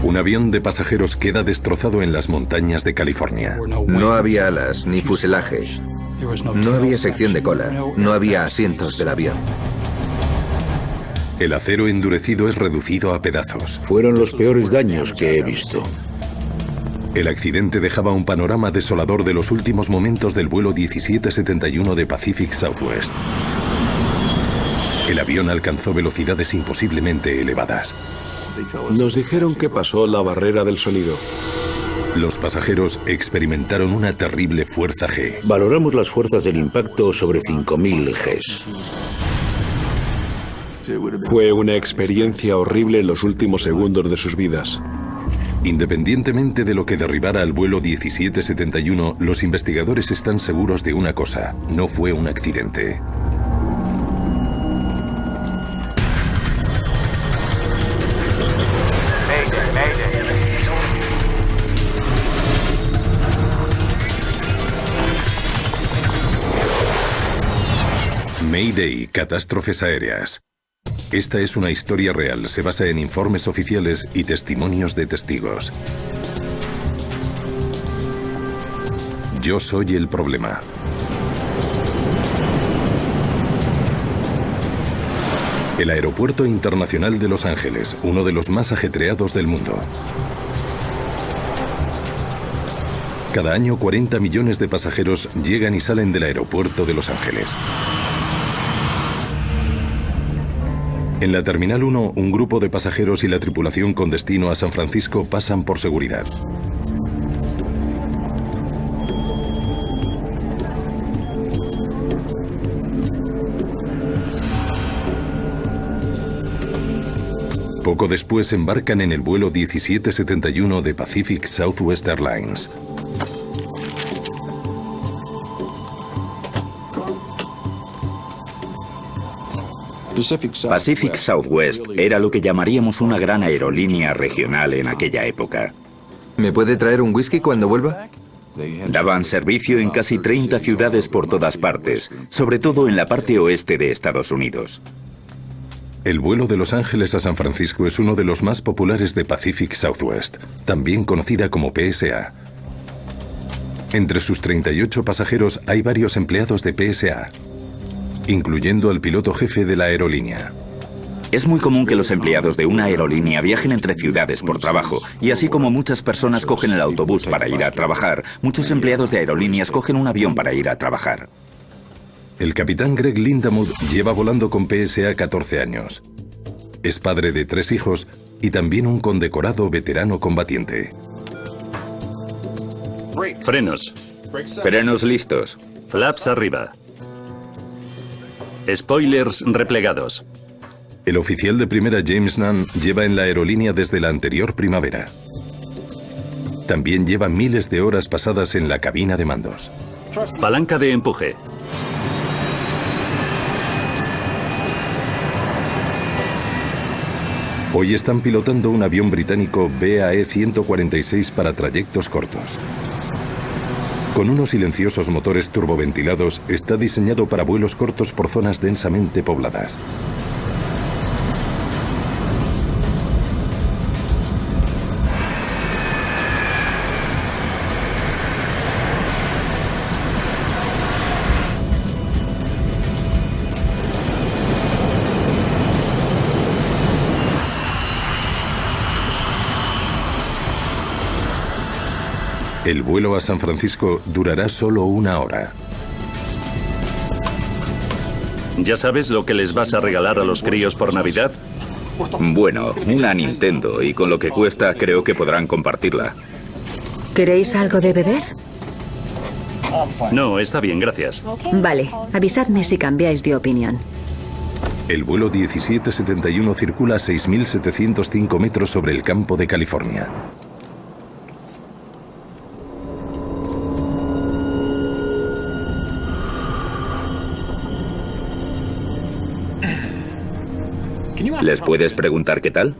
Un avión de pasajeros queda destrozado en las montañas de California. No había alas ni fuselaje. No había sección de cola. No había asientos del avión. El acero endurecido es reducido a pedazos. Fueron los peores daños que he visto. El accidente dejaba un panorama desolador de los últimos momentos del vuelo 1771 de Pacific Southwest. El avión alcanzó velocidades imposiblemente elevadas. Nos dijeron que pasó la barrera del sonido. Los pasajeros experimentaron una terrible fuerza G. Valoramos las fuerzas del impacto sobre 5.000 Gs. Fue una experiencia horrible en los últimos segundos de sus vidas. Independientemente de lo que derribara al vuelo 1771, los investigadores están seguros de una cosa: no fue un accidente. Mayday, catástrofes aéreas. Esta es una historia real, se basa en informes oficiales y testimonios de testigos. Yo soy el problema. El Aeropuerto Internacional de Los Ángeles, uno de los más ajetreados del mundo. Cada año 40 millones de pasajeros llegan y salen del aeropuerto de Los Ángeles. En la Terminal 1, un grupo de pasajeros y la tripulación con destino a San Francisco pasan por seguridad. Poco después embarcan en el vuelo 1771 de Pacific Southwest Airlines. Pacific Southwest era lo que llamaríamos una gran aerolínea regional en aquella época. ¿Me puede traer un whisky cuando vuelva? Daban servicio en casi 30 ciudades por todas partes, sobre todo en la parte oeste de Estados Unidos. El vuelo de Los Ángeles a San Francisco es uno de los más populares de Pacific Southwest, también conocida como PSA. Entre sus 38 pasajeros hay varios empleados de PSA, incluyendo al piloto jefe de la aerolínea. Es muy común que los empleados de una aerolínea viajen entre ciudades por trabajo, y así como muchas personas cogen el autobús para ir a trabajar, muchos empleados de aerolíneas cogen un avión para ir a trabajar. El capitán Greg Lindamood lleva volando con PSA 14 años. Es padre de 3 hijos y también un condecorado veterano combatiente. Frenos. Frenos listos. Flaps arriba. Spoilers replegados. El oficial de primera James Nunn lleva en la aerolínea desde la anterior primavera. También lleva miles de horas pasadas en la cabina de mandos. Palanca de empuje. Hoy están pilotando un avión británico BAE 146 para trayectos cortos. Con unos silenciosos motores turboventilados, está diseñado para vuelos cortos por zonas densamente pobladas. El vuelo a San Francisco durará solo 1 hora. ¿Ya sabes lo que les vas a regalar a los críos por Navidad? Bueno, una Nintendo, y con lo que cuesta creo que podrán compartirla. ¿Queréis algo de beber? No, está bien, gracias. Vale, avisadme si cambiáis de opinión. El vuelo 1771 circula a 6.705 metros sobre el campo de California. ¿Les puedes preguntar qué tal?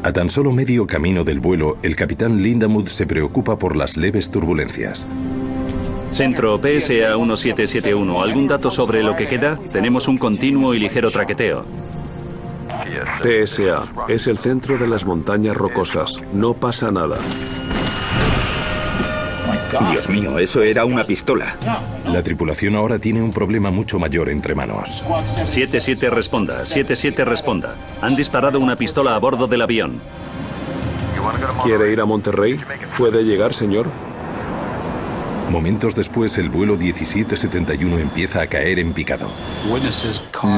A tan solo medio camino del vuelo, el capitán Lindamood se preocupa por las leves turbulencias. Centro PSA 1771, ¿algún dato sobre lo que queda? Tenemos un continuo y ligero traqueteo. PSA, es el centro de las montañas rocosas. No pasa nada. Dios mío, eso era una pistola. La tripulación ahora tiene un problema mucho mayor entre manos. 7-7 responda, 7-7 responda. Han disparado una pistola a bordo del avión. ¿Quiere ir a Monterrey? ¿Puede llegar, señor? Momentos después, el vuelo 1771 empieza a caer en picado.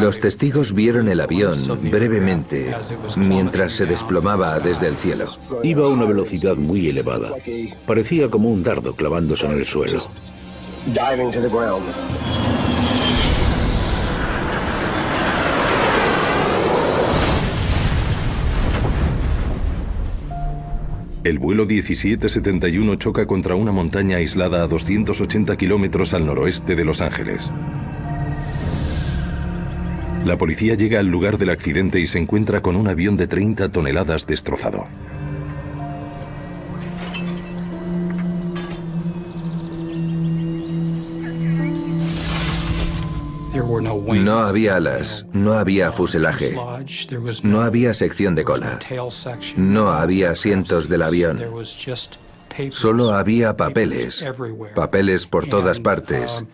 Los testigos vieron el avión brevemente mientras se desplomaba desde el cielo. Iba a una velocidad muy elevada. Parecía como un dardo clavándose en el suelo. El vuelo 1771 choca contra una montaña aislada a 280 kilómetros al noroeste de Los Ángeles. La policía llega al lugar del accidente y se encuentra con un avión de 30 toneladas destrozado. No había alas, no había fuselaje, no había sección de cola, no había asientos del avión. Solo había papeles, papeles por todas partes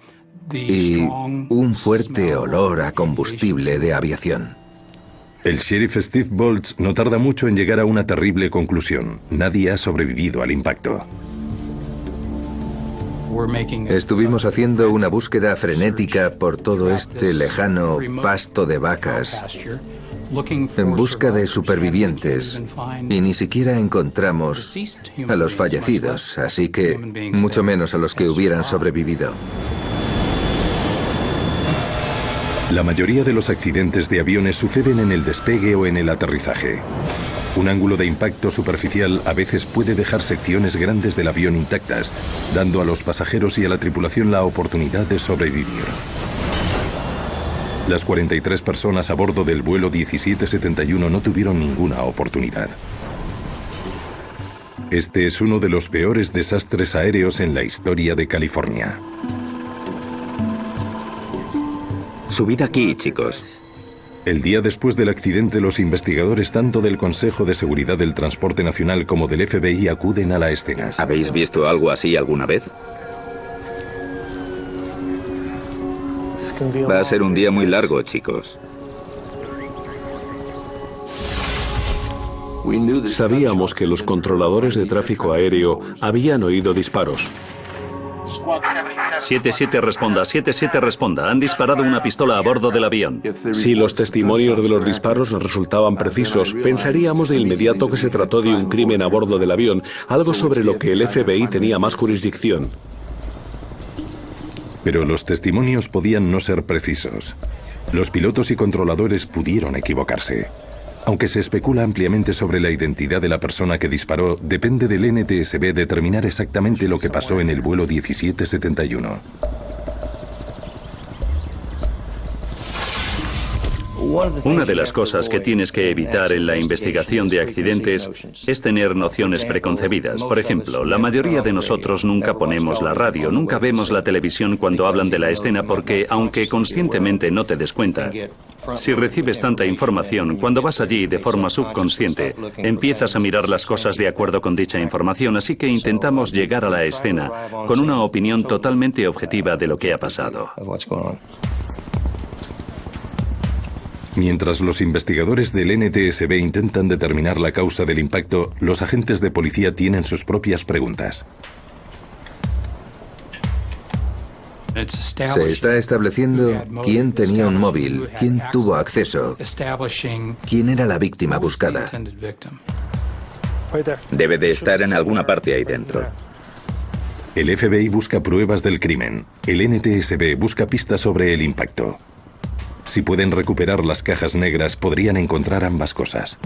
y un fuerte olor a combustible de aviación. El sheriff Steve Boltz no tarda mucho en llegar a una terrible conclusión. Nadie ha sobrevivido al impacto. Estuvimos haciendo una búsqueda frenética por todo este lejano pasto de vacas en busca de supervivientes y ni siquiera encontramos a los fallecidos, así que mucho menos a los que hubieran sobrevivido. La mayoría de los accidentes de aviones suceden en el despegue o en el aterrizaje. Un ángulo de impacto superficial a veces puede dejar secciones grandes del avión intactas, dando a los pasajeros y a la tripulación la oportunidad de sobrevivir. Las 43 personas a bordo del vuelo 1771 no tuvieron ninguna oportunidad. Este es uno de los peores desastres aéreos en la historia de California. Subid aquí, chicos. El día después del accidente, los investigadores tanto del Consejo de Seguridad del Transporte Nacional como del FBI acuden a la escena. ¿Habéis visto algo así alguna vez? Va a ser un día muy largo, chicos. Sabíamos que los controladores de tráfico aéreo habían oído disparos. 7-7 responda, 7-7 responda. Han disparado una pistola a bordo del avión. Si los testimonios de los disparos nos resultaban precisos, pensaríamos de inmediato que se trató de un crimen a bordo del avión, algo sobre lo que el FBI tenía más jurisdicción. Pero los testimonios podían no ser precisos. Los pilotos y controladores pudieron equivocarse. Aunque se especula ampliamente sobre la identidad de la persona que disparó, depende del NTSB determinar exactamente lo que pasó en el vuelo 1771. Una de las cosas que tienes que evitar en la investigación de accidentes es tener nociones preconcebidas. Por ejemplo, la mayoría de nosotros nunca ponemos la radio, nunca vemos la televisión cuando hablan de la escena porque, aunque conscientemente no te des cuenta, si recibes tanta información, cuando vas allí de forma subconsciente, empiezas a mirar las cosas de acuerdo con dicha información, así que intentamos llegar a la escena con una opinión totalmente objetiva de lo que ha pasado. Mientras los investigadores del NTSB intentan determinar la causa del impacto, los agentes de policía tienen sus propias preguntas. Se está estableciendo quién tenía un móvil, quién tuvo acceso, quién era la víctima buscada. Debe de estar en alguna parte ahí dentro. El FBI busca pruebas del crimen. El NTSB busca pistas sobre el impacto. Si pueden recuperar las cajas negras, podrían encontrar ambas cosas.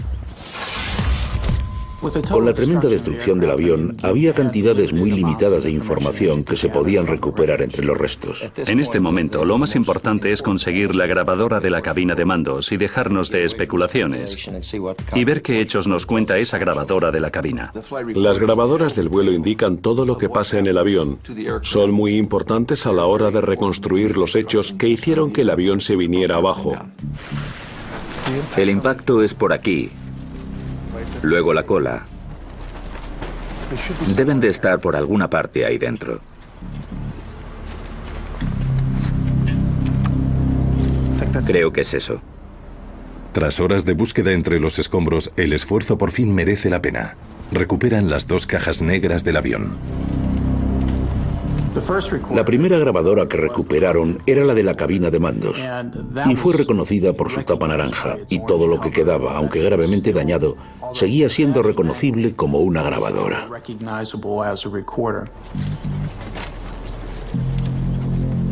Con la tremenda destrucción del avión, había cantidades muy limitadas de información que se podían recuperar entre los restos. En este momento, lo más importante es conseguir la grabadora de la cabina de mandos y dejarnos de especulaciones y ver qué hechos nos cuenta esa grabadora de la cabina. Las grabadoras del vuelo indican todo lo que pasa en el avión. Son muy importantes a la hora de reconstruir los hechos que hicieron que el avión se viniera abajo. El impacto es por aquí, luego la cola. Deben de estar por alguna parte ahí dentro. Creo que es eso. Tras horas de búsqueda entre los escombros, el esfuerzo por fin merece la pena. Recuperan las dos cajas negras del avión. La primera grabadora que recuperaron era la de la cabina de mandos y fue reconocida por su tapa naranja, y todo lo que quedaba, aunque gravemente dañado, seguía siendo reconocible como una grabadora.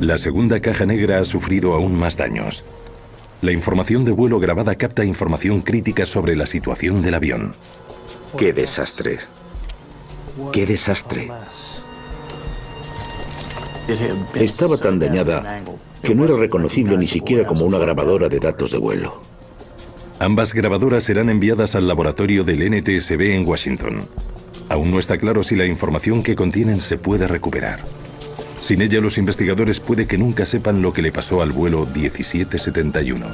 La segunda caja negra ha sufrido aún más daños. La información de vuelo grabada capta información crítica sobre la situación del avión. ¡Qué desastre! ¡Qué desastre! Estaba tan dañada que no era reconocible ni siquiera como una grabadora de datos de vuelo. Ambas grabadoras serán enviadas al laboratorio del NTSB en Washington. Aún no está claro si la información que contienen se puede recuperar. Sin ella, los investigadores puede que nunca sepan lo que le pasó al vuelo 1771.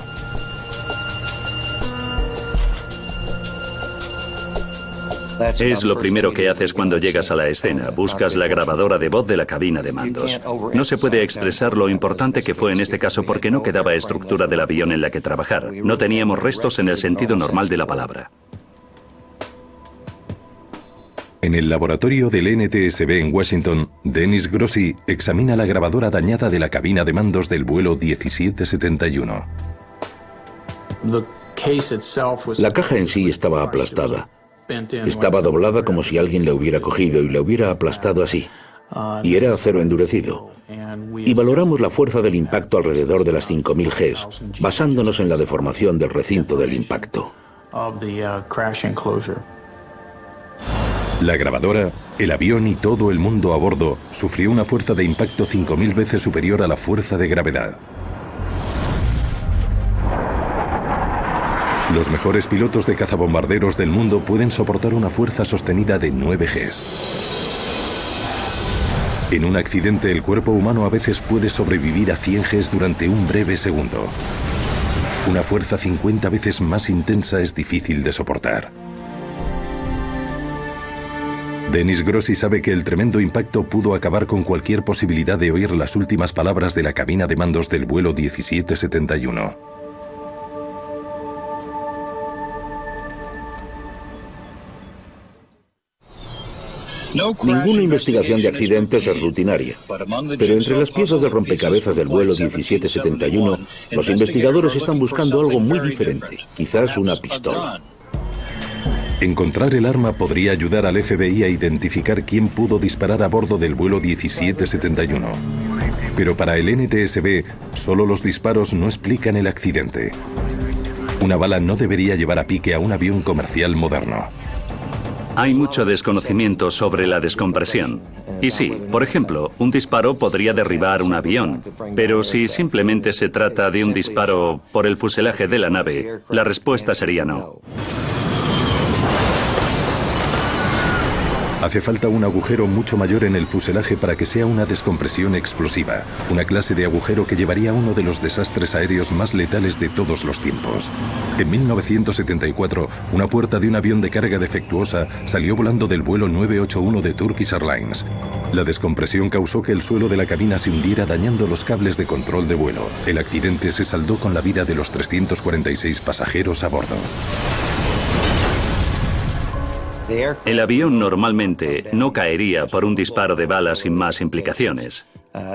Es lo primero que haces cuando llegas a la escena. Buscas la grabadora de voz de la cabina de mandos. No se puede expresar lo importante que fue en este caso porque no quedaba estructura del avión en la que trabajar. No teníamos restos en el sentido normal de la palabra. En el laboratorio del NTSB en Washington, Dennis Grossi examina la grabadora dañada de la cabina de mandos del vuelo 1771. La caja en sí estaba aplastada. Estaba doblada como si alguien la hubiera cogido y la hubiera aplastado así. Y era acero endurecido. Y valoramos la fuerza del impacto alrededor de las 5000 Gs, basándonos en la deformación del recinto del impacto. La grabadora, el avión y todo el mundo a bordo sufrió una fuerza de impacto 5000 veces superior a la fuerza de gravedad. Los mejores pilotos de cazabombarderos del mundo pueden soportar una fuerza sostenida de 9 Gs. En un accidente, el cuerpo humano a veces puede sobrevivir a 100 Gs durante un breve segundo. Una fuerza 50 veces más intensa es difícil de soportar. Dennis Grossi sabe que el tremendo impacto pudo acabar con cualquier posibilidad de oír las últimas palabras de la cabina de mandos del vuelo 1771. Ninguna investigación de accidentes es rutinaria, pero entre las piezas del rompecabezas del vuelo 1771, los investigadores están buscando algo muy diferente, quizás una pistola. Encontrar el arma podría ayudar al FBI a identificar quién pudo disparar a bordo del vuelo 1771. Pero para el NTSB, solo los disparos no explican el accidente. Una bala no debería llevar a pique a un avión comercial moderno. Hay mucho desconocimiento sobre la descompresión. Y sí, por ejemplo, un disparo podría derribar un avión, pero si simplemente se trata de un disparo por el fuselaje de la nave, la respuesta sería no. Hace falta un agujero mucho mayor en el fuselaje para que sea una descompresión explosiva, una clase de agujero que llevaría a uno de los desastres aéreos más letales de todos los tiempos. En 1974, una puerta de un avión de carga defectuosa salió volando del vuelo 981 de Turkish Airlines. La descompresión causó que el suelo de la cabina se hundiera dañando los cables de control de vuelo. El accidente se saldó con la vida de los 346 pasajeros a bordo. El avión normalmente no caería por un disparo de bala sin más implicaciones.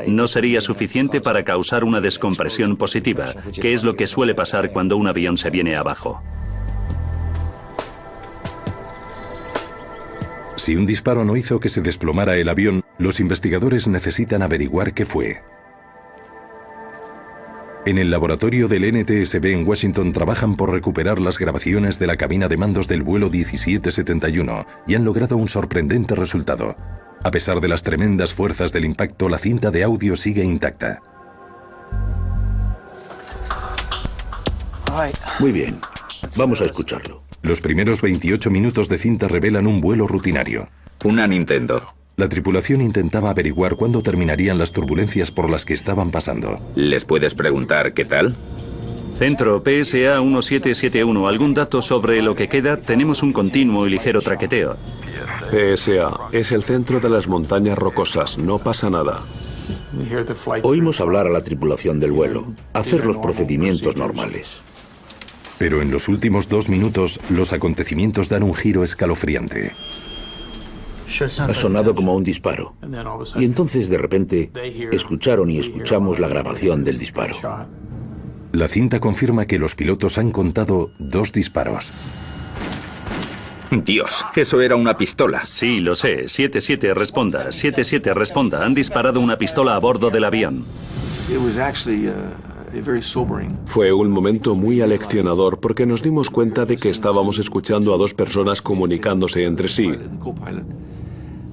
No sería suficiente para causar una descompresión positiva, que es lo que suele pasar cuando un avión se viene abajo. Si un disparo no hizo que se desplomara el avión, los investigadores necesitan averiguar qué fue. En el laboratorio del NTSB en Washington trabajan por recuperar las grabaciones de la cabina de mandos del vuelo 1771 y han logrado un sorprendente resultado. A pesar de las tremendas fuerzas del impacto, la cinta de audio sigue intacta. Muy bien, vamos a escucharlo. Los primeros 28 minutos de cinta revelan un vuelo rutinario. Una Nintendo. La tripulación intentaba averiguar cuándo terminarían las turbulencias por las que estaban pasando. ¿Les puedes preguntar qué tal? Centro PSA 1771. ¿Algún dato sobre lo que queda? Tenemos un continuo y ligero traqueteo. PSA, es el centro de las montañas rocosas. No pasa nada. Oímos hablar a la tripulación del vuelo, hacer los procedimientos normales. Pero en los últimos 2 minutos, los acontecimientos dan un giro escalofriante. Ha sonado como un disparo. Y entonces, de repente, escucharon y escuchamos la grabación del disparo. La cinta confirma que los pilotos han contado 2 disparos. Dios, eso era una pistola. Sí, lo sé. 77, responda. 77, responda. Han disparado una pistola a bordo del avión. Fue un momento muy aleccionador porque nos dimos cuenta de que estábamos escuchando a 2 personas comunicándose entre sí.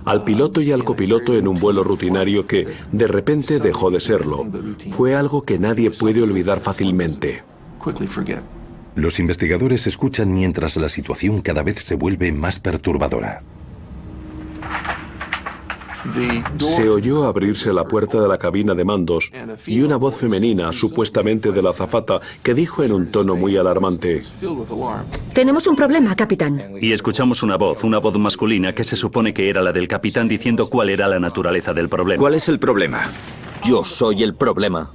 Al piloto y al copiloto en un vuelo rutinario que, de repente, dejó de serlo. Fue algo que nadie puede olvidar fácilmente. Los investigadores escuchan mientras la situación cada vez se vuelve más perturbadora. Se oyó abrirse la puerta de la cabina de mandos y una voz femenina, supuestamente de la azafata, que dijo en un tono muy alarmante: Tenemos un problema, capitán. Y escuchamos una voz masculina que se supone que era la del capitán diciendo cuál era la naturaleza del problema. ¿Cuál es el problema? Yo soy el problema.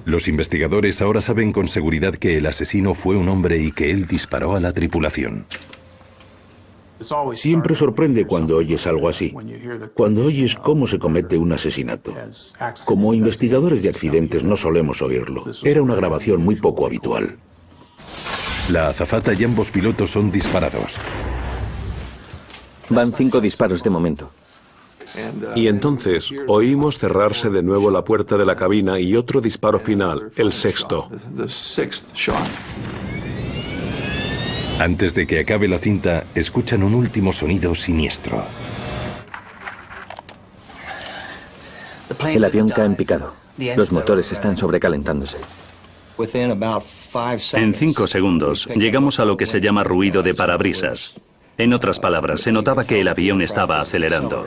Los investigadores ahora saben con seguridad que el asesino fue un hombre y que él disparó a la tripulación. Siempre sorprende cuando oyes algo así, cuando oyes cómo se comete un asesinato. Como investigadores de accidentes no solemos oírlo. Era una grabación muy poco habitual. La azafata y ambos pilotos son disparados. Van 5 disparos de momento. Y entonces oímos cerrarse de nuevo la puerta de la cabina y otro disparo final, el 6º. Antes de que acabe la cinta, escuchan un último sonido siniestro. El avión cae en picado. Los motores están sobrecalentándose. En 5 segundos llegamos a lo que se llama ruido de parabrisas. En otras palabras, se notaba que el avión estaba acelerando.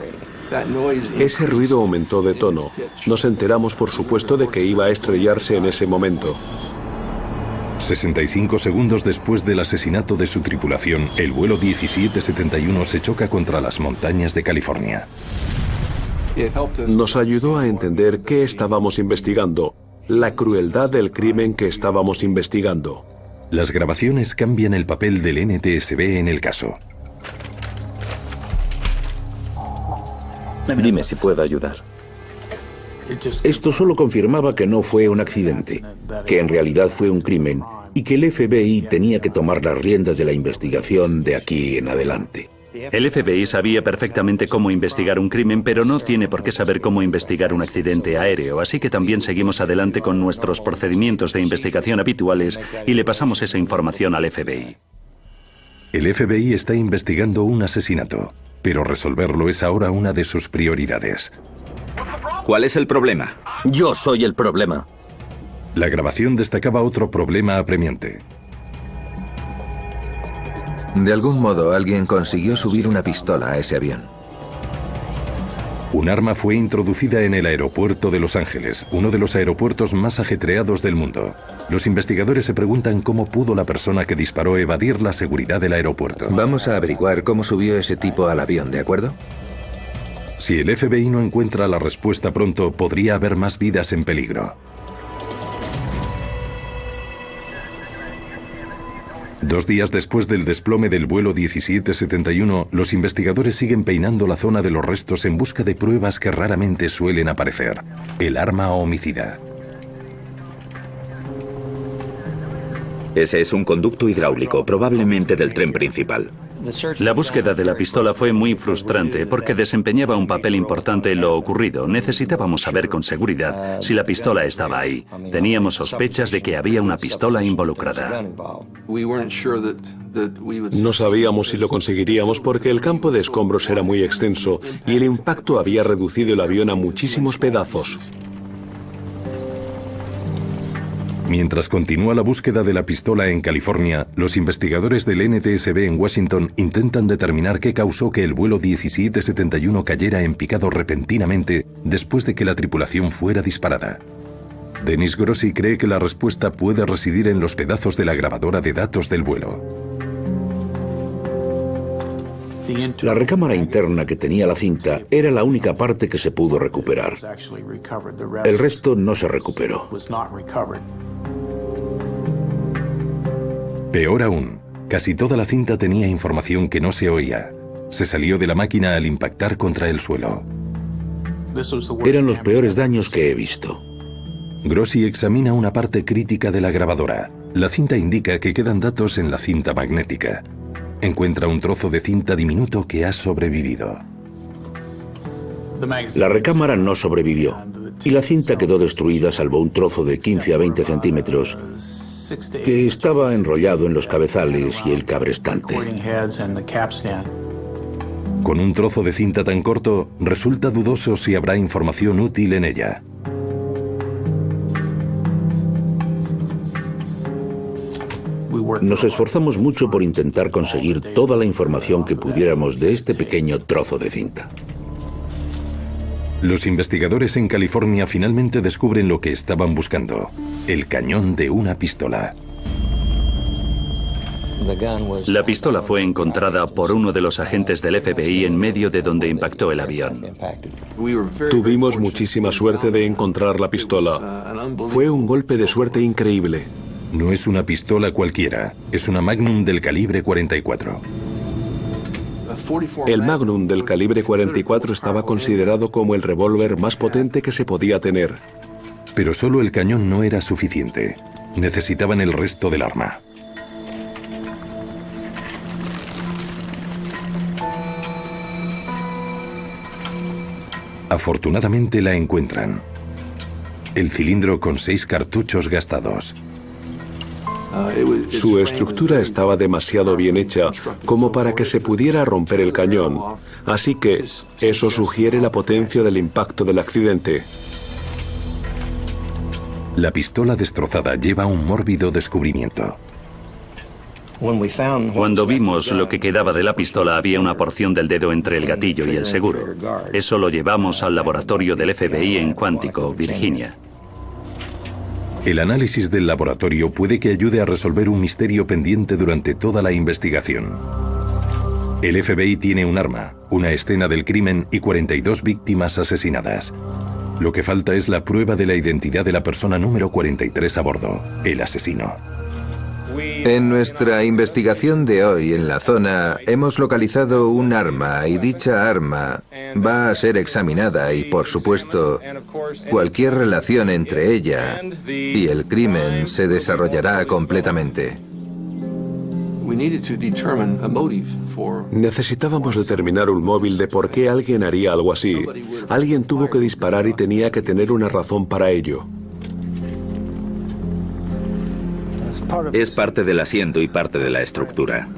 Ese ruido aumentó de tono. Nos enteramos, por supuesto, de que iba a estrellarse en ese momento. 65 segundos después del asesinato de su tripulación, el vuelo 1771 se choca contra las montañas de California. Nos ayudó a entender qué estábamos investigando, la crueldad del crimen que estábamos investigando. Las grabaciones cambian el papel del NTSB en el caso. Dime si puedo ayudar. Esto solo confirmaba que no fue un accidente, que en realidad fue un crimen y que el FBI tenía que tomar las riendas de la investigación de aquí en adelante. El FBI sabía perfectamente cómo investigar un crimen, pero no tiene por qué saber cómo investigar un accidente aéreo, así que también seguimos adelante con nuestros procedimientos de investigación habituales y le pasamos esa información al FBI. El FBI está investigando un asesinato, pero resolverlo es ahora una de sus prioridades. ¿Cuál es el problema? Yo soy el problema. La grabación destacaba otro problema apremiante. De algún modo, alguien consiguió subir una pistola a ese avión. Un arma fue introducida en el aeropuerto de Los Ángeles, uno de los aeropuertos más ajetreados del mundo. Los investigadores se preguntan cómo pudo la persona que disparó evadir la seguridad del aeropuerto. Vamos a averiguar cómo subió ese tipo al avión, ¿de acuerdo? Si el FBI no encuentra la respuesta pronto, podría haber más vidas en peligro. 2 días después del desplome del vuelo 1771, los investigadores siguen peinando la zona de los restos en busca de pruebas que raramente suelen aparecer: el arma homicida. Ese es un conducto hidráulico, probablemente del tren principal. La búsqueda de la pistola fue muy frustrante porque desempeñaba un papel importante en lo ocurrido. Necesitábamos saber con seguridad si la pistola estaba ahí. Teníamos sospechas de que había una pistola involucrada. No sabíamos si lo conseguiríamos porque el campo de escombros era muy extenso y el impacto había reducido el avión a muchísimos pedazos. Mientras continúa la búsqueda de la pistola en California, los investigadores del NTSB en Washington intentan determinar qué causó que el vuelo 1771 cayera en picado repentinamente después de que la tripulación fuera disparada. Dennis Grossi cree que la respuesta puede residir en los pedazos de la grabadora de datos del vuelo. La recámara interna que tenía la cinta era la única parte que se pudo recuperar. El resto no se recuperó. Peor aún, casi toda la cinta tenía información que no se oía. Se salió de la máquina al impactar contra el suelo. Eran los peores daños que he visto. Grossi examina una parte crítica de la grabadora. La cinta indica que quedan datos en la cinta magnética. Encuentra un trozo de cinta diminuto que ha sobrevivido. La recámara no sobrevivió y la cinta quedó destruida salvo un trozo de 15 a 20 centímetros que estaba enrollado en los cabezales y el cabrestante. Con un trozo de cinta tan corto, resulta dudoso si habrá información útil en ella. Nos esforzamos mucho por intentar conseguir toda la información que pudiéramos de este pequeño trozo de cinta. Los investigadores en California finalmente descubren lo que estaban buscando: el cañón de una pistola. La pistola fue encontrada por uno de los agentes del FBI en medio de donde impactó el avión. Tuvimos muchísima suerte de encontrar la pistola. Fue un golpe de suerte increíble. No es una pistola cualquiera, es una Magnum del calibre 44. El Magnum del calibre 44 estaba considerado como el revólver más potente que se podía tener. Pero solo el cañón no era suficiente. Necesitaban el resto del arma. Afortunadamente la encuentran. El cilindro con 6 cartuchos gastados. Su estructura estaba demasiado bien hecha como para que se pudiera romper el cañón, así que eso sugiere la potencia del impacto del accidente. La pistola destrozada lleva un mórbido descubrimiento. Cuando vimos lo que quedaba de la pistola, había una porción del dedo entre el gatillo y el seguro. Eso lo llevamos al laboratorio del FBI en Quantico, Virginia. El análisis del laboratorio puede que ayude a resolver un misterio pendiente durante toda la investigación. El FBI tiene un arma, una escena del crimen y 42 víctimas asesinadas. Lo que falta es la prueba de la identidad de la persona número 43 a bordo, el asesino. En nuestra investigación de hoy en la zona hemos localizado un arma y dicha arma va a ser examinada y, por supuesto, cualquier relación entre ella y el crimen se desarrollará completamente. Necesitábamos determinar un móvil de por qué alguien haría algo así. Alguien tuvo que disparar y tenía que tener una razón para ello. Es parte del asiento y parte de la estructura.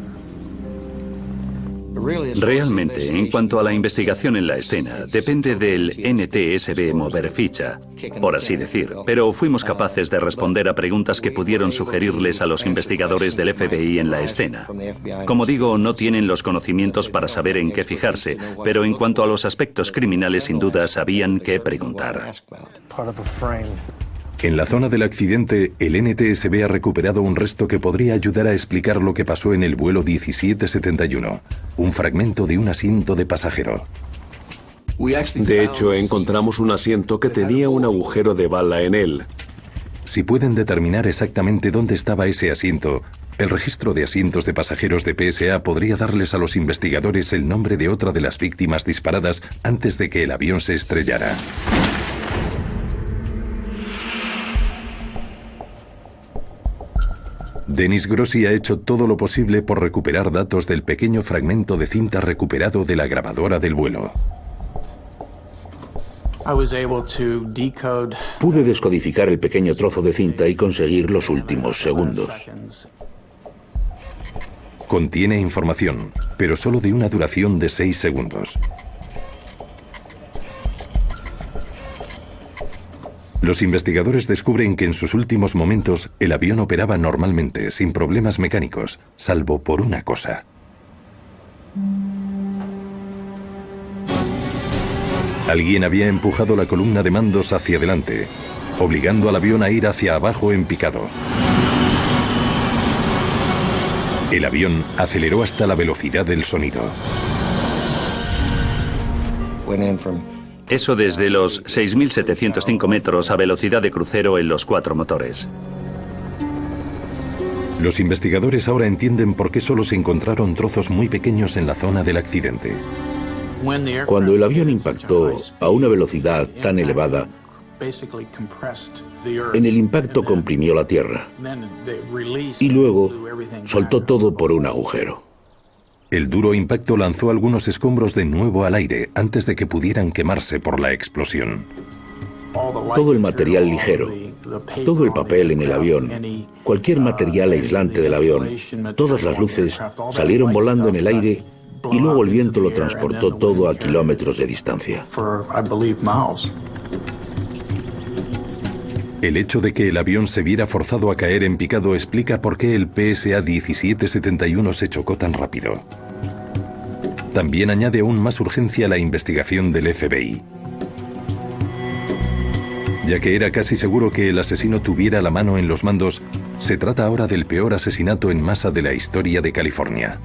Realmente, en cuanto a la investigación en la escena, depende del NTSB mover ficha, por así decir, pero fuimos capaces de responder a preguntas que pudieron sugerirles a los investigadores del FBI en la escena. Como digo, no tienen los conocimientos para saber en qué fijarse, pero en cuanto a los aspectos criminales, sin duda sabían qué preguntar. En la zona del accidente, el NTSB ha recuperado un resto que podría ayudar a explicar lo que pasó en el vuelo 1771, un fragmento de un asiento de pasajero. De hecho, encontramos un asiento que tenía un agujero de bala en él. Si pueden determinar exactamente dónde estaba ese asiento, el registro de asientos de pasajeros de PSA podría darles a los investigadores el nombre de otra de las víctimas disparadas antes de que el avión se estrellara. Dennis Grossi ha hecho todo lo posible por recuperar datos del pequeño fragmento de cinta recuperado de la grabadora del vuelo. Pude descodificar el pequeño trozo de cinta y conseguir los últimos segundos. Contiene información, pero solo de una duración de 6 segundos. Los investigadores descubren que en sus últimos momentos el avión operaba normalmente, sin problemas mecánicos, salvo por una cosa. Alguien había empujado la columna de mandos hacia adelante. obligando al avión a ir hacia abajo en picado. El avión aceleró hasta la velocidad del sonido. Eso desde los 6.705 metros a velocidad de crucero en los 4 motores. Los investigadores ahora entienden por qué solo se encontraron trozos muy pequeños en la zona del accidente. Cuando el avión impactó a una velocidad tan elevada, en el impacto comprimió la tierra y luego soltó todo por un agujero. El duro impacto lanzó algunos escombros de nuevo al aire antes de que pudieran quemarse por la explosión. Todo el material ligero, todo el papel en el avión, cualquier material aislante del avión, todas las luces salieron volando en el aire y luego el viento lo transportó todo a kilómetros de distancia. El hecho de que el avión se viera forzado a caer en picado explica por qué el PSA 1771 se chocó tan rápido. También añade aún más urgencia a la investigación del FBI, ya que era casi seguro que el asesino tuviera la mano en los mandos. Se trata ahora del peor asesinato en masa de la historia de California.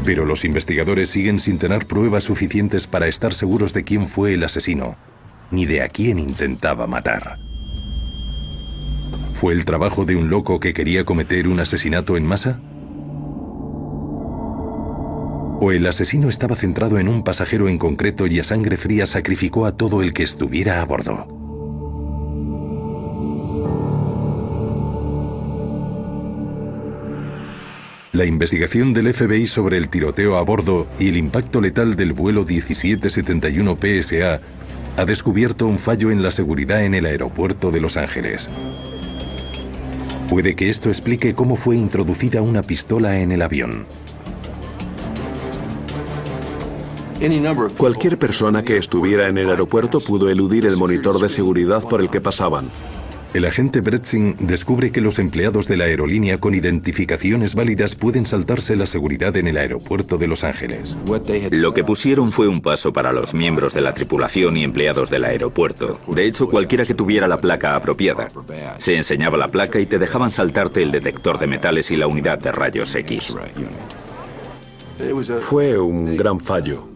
Pero los investigadores siguen sin tener pruebas suficientes para estar seguros de quién fue el asesino, ni de a quién intentaba matar. ¿Fue el trabajo de un loco que quería cometer un asesinato en masa? ¿O el asesino estaba centrado en un pasajero en concreto y a sangre fría sacrificó a todo el que estuviera a bordo? La investigación del FBI sobre el tiroteo a bordo y el impacto letal del vuelo 1771 PSA ha descubierto un fallo en la seguridad en el aeropuerto de Los Ángeles. Puede que esto explique cómo fue introducida una pistola en el avión. Cualquier persona que estuviera en el aeropuerto pudo eludir el monitor de seguridad por el que pasaban. El agente Bretzing descubre que los empleados de la aerolínea con identificaciones válidas pueden saltarse la seguridad en el aeropuerto de Los Ángeles. Lo que pusieron fue un paso para los miembros de la tripulación y empleados del aeropuerto. De hecho, cualquiera que tuviera la placa apropiada. Se enseñaba la placa y te dejaban saltarte el detector de metales y la unidad de rayos X. Fue un gran fallo.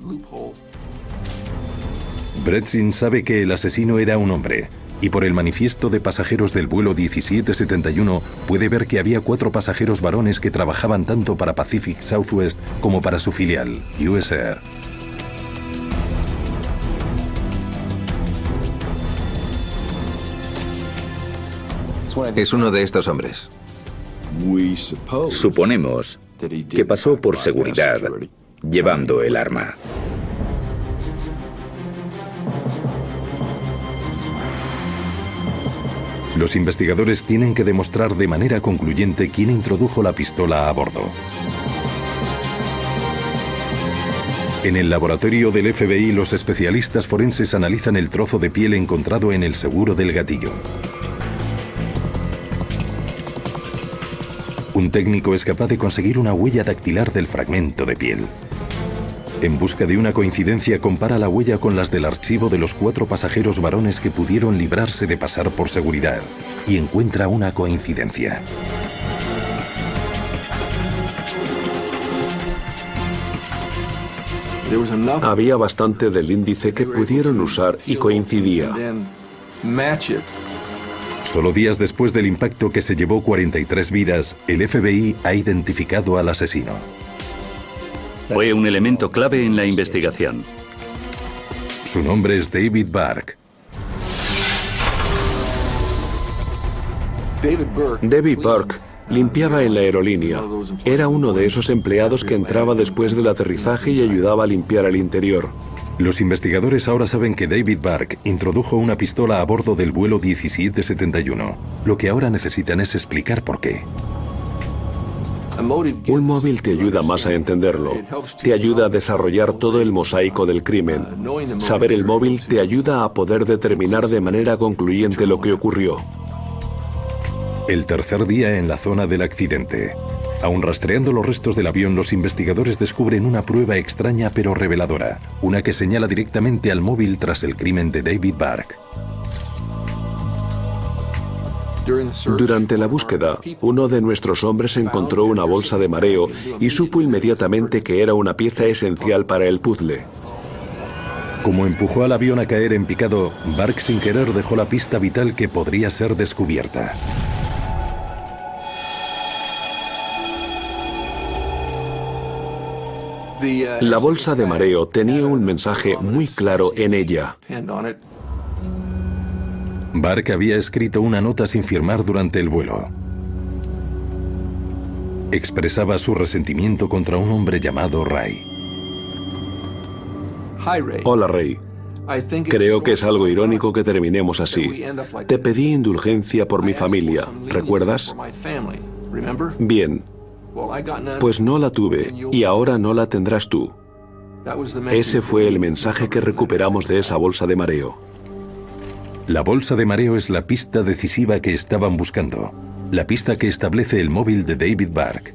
Bretzing sabe que el asesino era un hombre, y por el manifiesto de pasajeros del vuelo 1771 puede ver que había 4 pasajeros varones que trabajaban tanto para Pacific Southwest como para su filial, US Air. Es uno de estos hombres. Suponemos que pasó por seguridad llevando el arma. Los investigadores tienen que demostrar de manera concluyente quién introdujo la pistola a bordo. En el laboratorio del FBI, los especialistas forenses analizan el trozo de piel encontrado en el seguro del gatillo. Un técnico es capaz de conseguir una huella dactilar del fragmento de piel. En busca de una coincidencia, compara la huella con las del archivo de los 4 pasajeros varones que pudieron librarse de pasar por seguridad y encuentra una coincidencia. Había bastante del índice que pudieron usar y coincidía. Solo días después del impacto que se llevó 43 vidas, el FBI ha identificado al asesino. Fue un elemento clave en la investigación. Su nombre es David Burke. David Burke limpiaba en la aerolínea. Era uno de esos empleados que entraba después del aterrizaje y ayudaba a limpiar el interior. Los investigadores ahora saben que David Burke introdujo una pistola a bordo del vuelo 1771. Lo que ahora necesitan es explicar por qué. Un móvil te ayuda más a entenderlo. Te ayuda a desarrollar todo el mosaico del crimen. Saber el móvil te ayuda a poder determinar de manera concluyente lo que ocurrió. El tercer día en la zona del accidente. Aún rastreando los restos del avión, los investigadores descubren una prueba extraña pero reveladora. Una que señala directamente al móvil tras el crimen de David Burke. Durante la búsqueda, uno de nuestros hombres encontró una bolsa de mareo y supo inmediatamente que era una pieza esencial para el puzzle. Como empujó al avión a caer en picado, Bark sin querer dejó la pista vital que podría ser descubierta. La bolsa de mareo tenía un mensaje muy claro en ella. Bark había escrito una nota sin firmar durante el vuelo. Expresaba su resentimiento contra un hombre llamado Ray. Hola, Ray. Creo que es algo irónico que terminemos así. Te pedí indulgencia por mi familia, ¿recuerdas? Bien. Pues no la tuve y ahora no la tendrás tú. Ese fue el mensaje que recuperamos de esa bolsa de mareo. La bolsa de mareo es la pista decisiva que estaban buscando. La pista que establece el móvil de David Bark.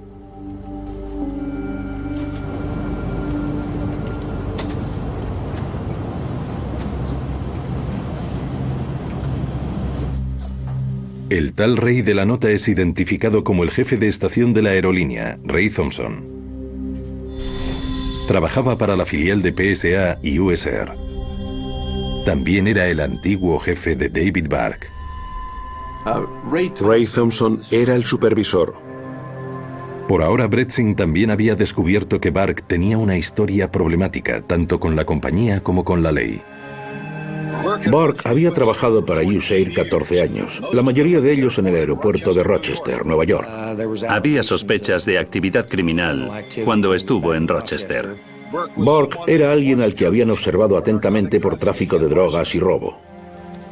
El tal Ray de la nota es identificado como el jefe de estación de la aerolínea, Ray Thompson. Trabajaba para la filial de PSA y US Air. También era el antiguo jefe de David Bark. Ray Thompson era el supervisor. Por ahora, Bretzing también había descubierto que Bark tenía una historia problemática, tanto con la compañía como con la ley. Bark había trabajado para USAID 14 años, la mayoría de ellos en el aeropuerto de Rochester, Nueva York. Había sospechas de actividad criminal cuando estuvo en Rochester. Bark era alguien al que habían observado atentamente por tráfico de drogas y robo.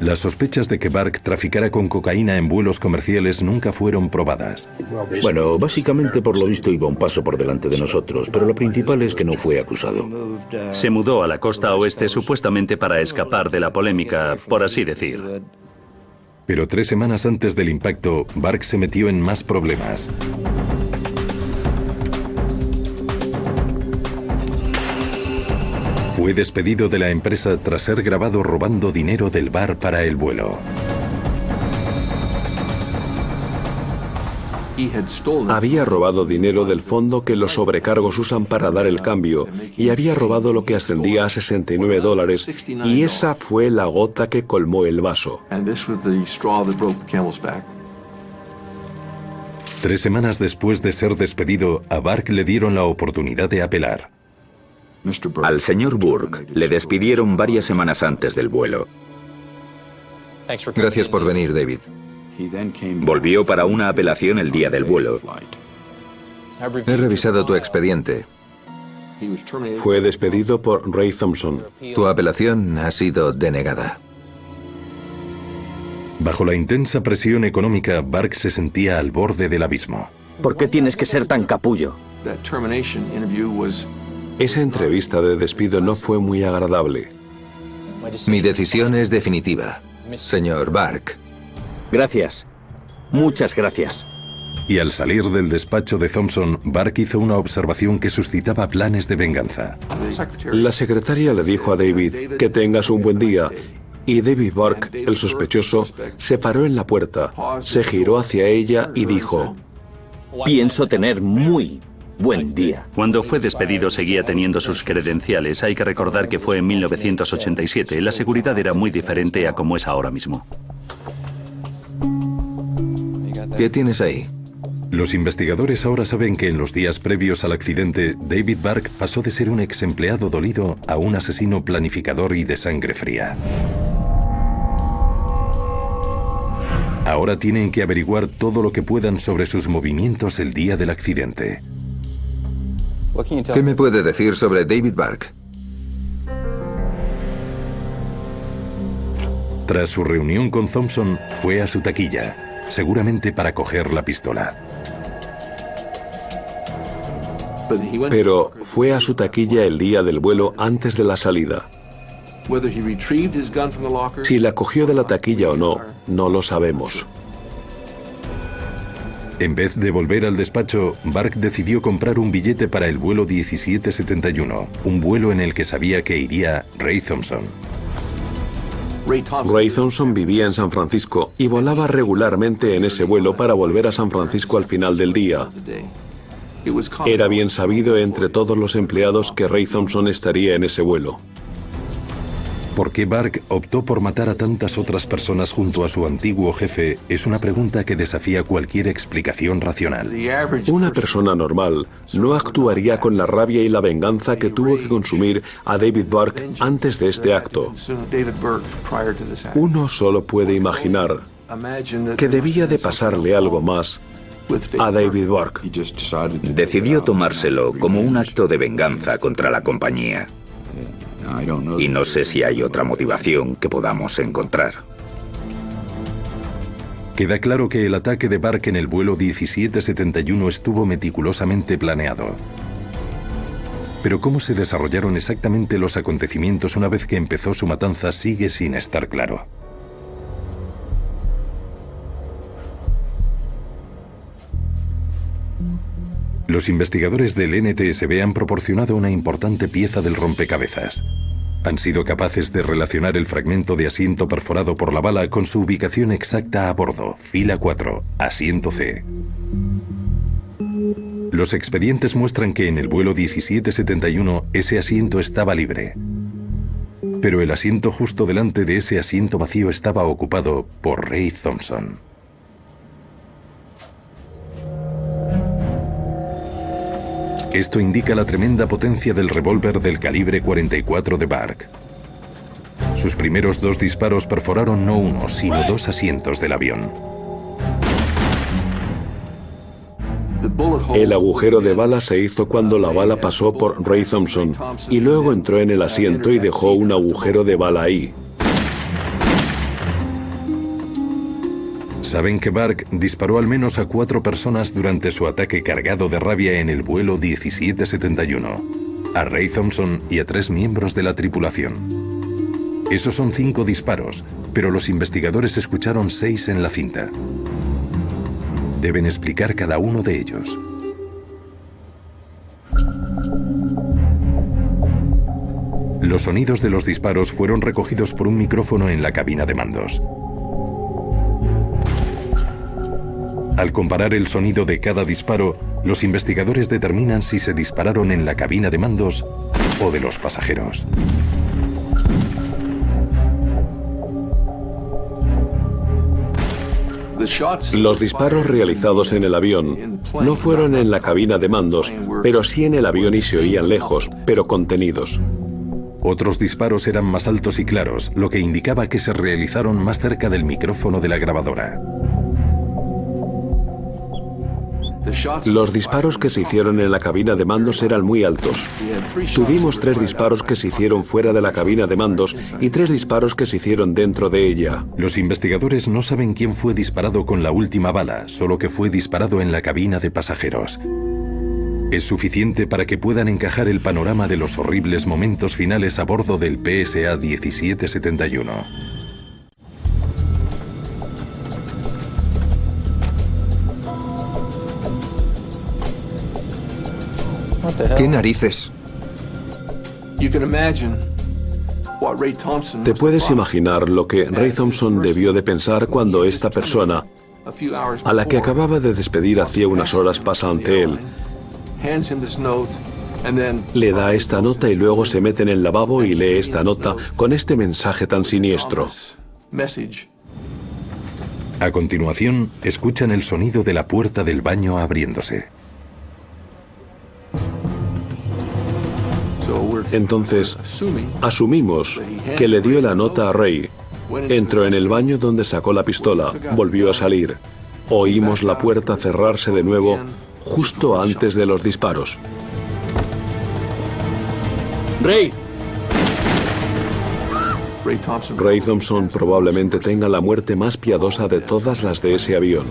Las sospechas de que Bark traficara con cocaína en vuelos comerciales nunca fueron probadas. Bueno, básicamente por lo visto iba un paso por delante de nosotros, pero lo principal es que no fue acusado. Se mudó a la costa oeste supuestamente para escapar de la polémica, por así decir. Pero 3 semanas antes del impacto, Bark se metió en más problemas. Fue despedido de la empresa tras ser grabado robando dinero del bar para el vuelo. Había robado dinero del fondo que los sobrecargos usan para dar el cambio y había robado lo que ascendía a $69 y esa fue la gota que colmó el vaso. 3 semanas después de ser despedido, a Bark le dieron la oportunidad de apelar. Al señor Burke le despidieron varias semanas antes del vuelo. Gracias por venir, David. Volvió para una apelación el día del vuelo. He revisado tu expediente. Fue despedido por Ray Thompson. Tu apelación ha sido denegada. Bajo la intensa presión económica, Bark se sentía al borde del abismo. ¿Por qué tienes que ser tan capullo? Esa entrevista de despido no fue muy agradable. Mi decisión es definitiva, señor Bark. Gracias. Muchas gracias. Y al salir del despacho de Thompson, Bark hizo una observación que suscitaba planes de venganza. La secretaria le dijo a David que tengas un buen día y David Bark, el sospechoso, se paró en la puerta, se giró hacia ella y dijo: Pienso tener muy buen día. Cuando fue despedido seguía teniendo sus credenciales. Hay que recordar que fue en 1987. La seguridad era muy diferente a como es ahora mismo. ¿Qué tienes ahí? Los investigadores ahora saben que en los días previos al accidente, David Bark pasó de ser un ex empleado dolido a un asesino planificador y de sangre fría. Ahora tienen que averiguar todo lo que puedan sobre sus movimientos el día del accidente. ¿Qué me puede decir sobre David Bark? Tras su reunión con Thompson, fue a su taquilla, seguramente para coger la pistola. Pero fue a su taquilla el día del vuelo antes de la salida. Si la cogió de la taquilla o no, no lo sabemos. En vez de volver al despacho, Bark decidió comprar un billete para el vuelo 1771, un vuelo en el que sabía que iría Ray Thompson. Ray Thompson vivía en San Francisco y volaba regularmente en ese vuelo para volver a San Francisco al final del día. Era bien sabido entre todos los empleados que Ray Thompson estaría en ese vuelo. ¿Por qué Burke optó por matar a tantas otras personas junto a su antiguo jefe? Es una pregunta que desafía cualquier explicación racional. Una persona normal no actuaría con la rabia y la venganza que tuvo que consumir a David Burke antes de este acto. Uno solo puede imaginar que debía de pasarle algo más a David Burke. Decidió tomárselo como un acto de venganza contra la compañía. Y no sé si hay otra motivación que podamos encontrar. Queda claro que el ataque de Burke en el vuelo 1771 estuvo meticulosamente planeado. Pero cómo se desarrollaron exactamente los acontecimientos una vez que empezó su matanza sigue sin estar claro. Los investigadores del NTSB han proporcionado una importante pieza del rompecabezas. Han sido capaces de relacionar el fragmento de asiento perforado por la bala con su ubicación exacta a bordo, fila 4, asiento C. Los expedientes muestran que en el vuelo 1771 ese asiento estaba libre. Pero el asiento justo delante de ese asiento vacío estaba ocupado por Ray Thompson. Esto indica la tremenda potencia del revólver del calibre 44 de Burke. Sus primeros 2 disparos perforaron no uno, sino 2 asientos del avión. El agujero de bala se hizo cuando la bala pasó por Ray Thompson y luego entró en el asiento y dejó un agujero de bala ahí. Saben que Burke disparó al menos a 4 personas durante su ataque cargado de rabia en el vuelo 1771, a Ray Thompson y a 3 miembros de la tripulación. Esos son 5 disparos, pero los investigadores escucharon 6 en la cinta. Deben explicar cada uno de ellos. Los sonidos de los disparos fueron recogidos por un micrófono en la cabina de mandos. Al comparar el sonido de cada disparo, los investigadores determinan si se dispararon en la cabina de mandos o de los pasajeros. Los disparos realizados en el avión no fueron en la cabina de mandos, pero sí en el avión y se oían lejos, pero contenidos. Otros disparos eran más altos y claros, lo que indicaba que se realizaron más cerca del micrófono de la grabadora. Los disparos que se hicieron en la cabina de mandos eran muy altos. Tuvimos 3 disparos que se hicieron fuera de la cabina de mandos y 3 disparos que se hicieron dentro de ella. Los investigadores no saben quién fue disparado con la última bala, solo que fue disparado en la cabina de pasajeros. Es suficiente para que puedan encajar el panorama de los horribles momentos finales a bordo del PSA 1771. ¿Qué narices? Te puedes imaginar lo que Ray Thompson debió de pensar cuando esta persona, a la que acababa de despedir hacía unas horas, pasa ante él. Le da esta nota y luego se mete en el lavabo y lee esta nota con este mensaje tan siniestro. A continuación, escuchan el sonido de la puerta del baño abriéndose. Entonces, asumimos que le dio la nota a Ray. Entró en el baño donde sacó la pistola, volvió a salir. Oímos la puerta cerrarse de nuevo justo antes de los disparos. ¡Ray! Ray Thompson probablemente tenga la muerte más piadosa de todas las de ese avión.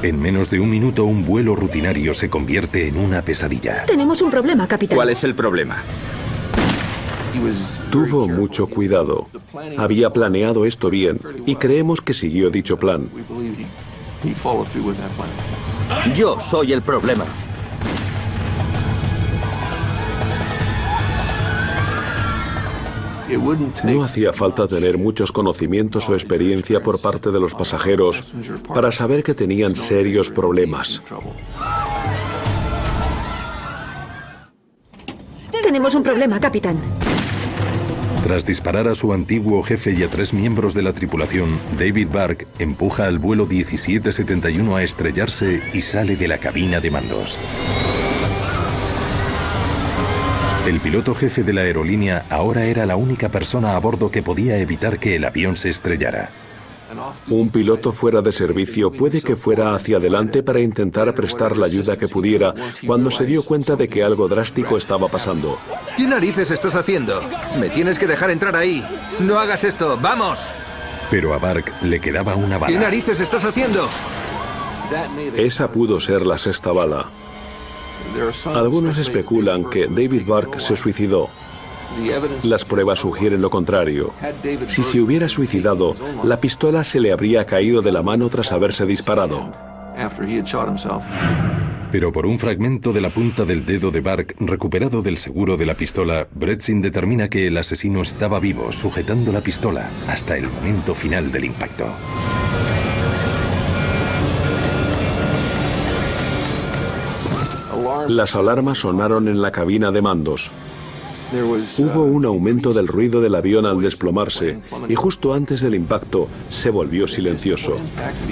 En menos de un minuto, un vuelo rutinario se convierte en una pesadilla. Tenemos un problema, capitán. ¿Cuál es el problema? Tuvo mucho cuidado. Había planeado esto bien y creemos que siguió dicho plan. Yo soy el problema. No hacía falta tener muchos conocimientos o experiencia por parte de los pasajeros para saber que tenían serios problemas. Tenemos un problema, capitán. Tras disparar a su antiguo jefe y a 3 miembros de la tripulación, David Burke empuja al vuelo 1771 a estrellarse y sale de la cabina de mandos. El piloto jefe de la aerolínea ahora era la única persona a bordo que podía evitar que el avión se estrellara. Un piloto fuera de servicio puede que fuera hacia adelante para intentar prestar la ayuda que pudiera cuando se dio cuenta de que algo drástico estaba pasando. ¿Qué narices estás haciendo? Me tienes que dejar entrar ahí. No hagas esto, ¡vamos! Pero a Burke le quedaba una bala. ¿Qué narices estás haciendo? Esa pudo ser la 6ª bala. Algunos especulan que David Burke se suicidó. Las pruebas sugieren lo contrario. Si se hubiera suicidado, la pistola se le habría caído de la mano tras haberse disparado. Pero por un fragmento de la punta del dedo de Burke recuperado del seguro de la pistola, Bretsin determina que el asesino estaba vivo, sujetando la pistola hasta el momento final del impacto. Las alarmas sonaron en la cabina de mandos. Hubo un aumento del ruido del avión al desplomarse y justo antes del impacto se volvió silencioso.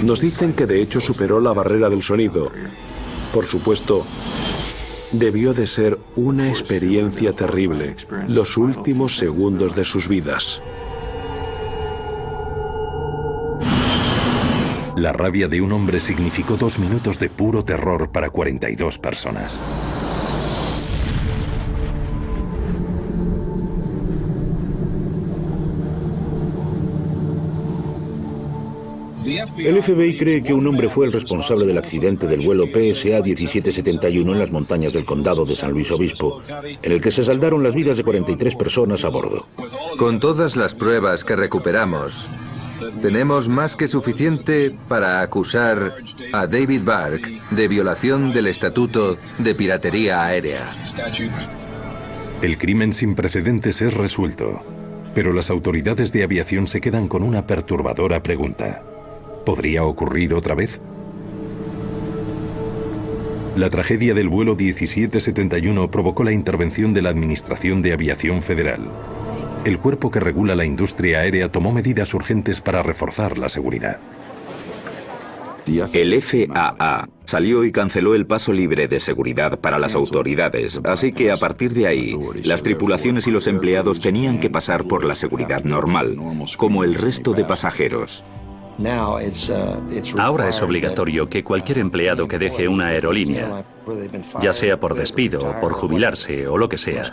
Nos dicen que de hecho superó la barrera del sonido. Por supuesto, debió de ser una experiencia terrible, los últimos segundos de sus vidas. La rabia de un hombre significó 2 minutos de puro terror para 42 personas. El FBI cree que un hombre fue el responsable del accidente del vuelo PSA 1771 en las montañas del condado de San Luis Obispo, en el que se saldaron las vidas de 43 personas a bordo. Con todas las pruebas que recuperamos, tenemos más que suficiente para acusar a David Burke de violación del Estatuto de Piratería Aérea. El crimen sin precedentes es resuelto, pero las autoridades de aviación se quedan con una perturbadora pregunta. ¿Podría ocurrir otra vez? La tragedia del vuelo 1771 provocó la intervención de la Administración de Aviación Federal. El cuerpo que regula la industria aérea tomó medidas urgentes para reforzar la seguridad. El FAA salió y canceló el paso libre de seguridad para las autoridades, así que a partir de ahí, las tripulaciones y los empleados tenían que pasar por la seguridad normal, como el resto de pasajeros. Ahora es obligatorio que cualquier empleado que deje una aerolínea, ya sea por despido, por jubilarse o lo que sea,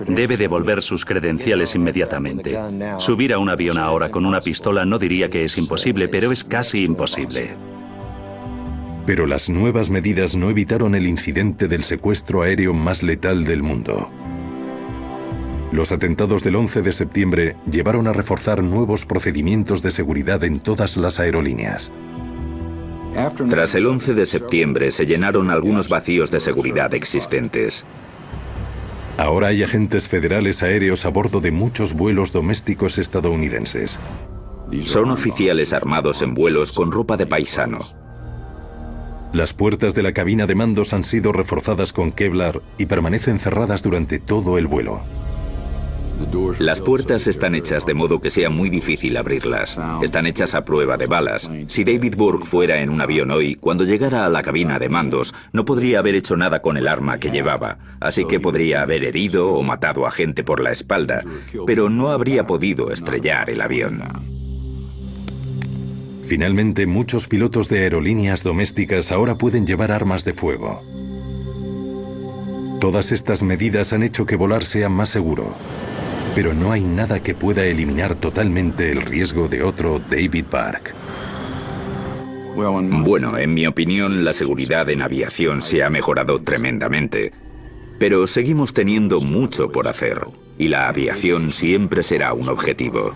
debe devolver sus credenciales inmediatamente. Subir a un avión ahora con una pistola no diría que es imposible, pero es casi imposible. Pero las nuevas medidas no evitaron el incidente del secuestro aéreo más letal del mundo. Los atentados del 11 de septiembre llevaron a reforzar nuevos procedimientos de seguridad en todas las aerolíneas. Tras el 11 de septiembre se llenaron algunos vacíos de seguridad existentes. Ahora hay agentes federales aéreos a bordo de muchos vuelos domésticos estadounidenses. Son oficiales armados en vuelos con ropa de paisano. Las puertas de la cabina de mandos han sido reforzadas con Kevlar y permanecen cerradas durante todo el vuelo. Las puertas están hechas de modo que sea muy difícil abrirlas. Están hechas a prueba de balas. Si David Burke fuera en un avión hoy, cuando llegara a la cabina de mandos, no podría haber hecho nada con el arma que llevaba. Así que podría haber herido o matado a gente por la espalda, pero no habría podido estrellar el avión. Finalmente, muchos pilotos de aerolíneas domésticas ahora pueden llevar armas de fuego. Todas estas medidas han hecho que volar sea más seguro. Pero no hay nada que pueda eliminar totalmente el riesgo de otro David Burke. Bueno, en mi opinión, la seguridad en aviación se ha mejorado tremendamente. Pero seguimos teniendo mucho por hacer, y la aviación siempre será un objetivo.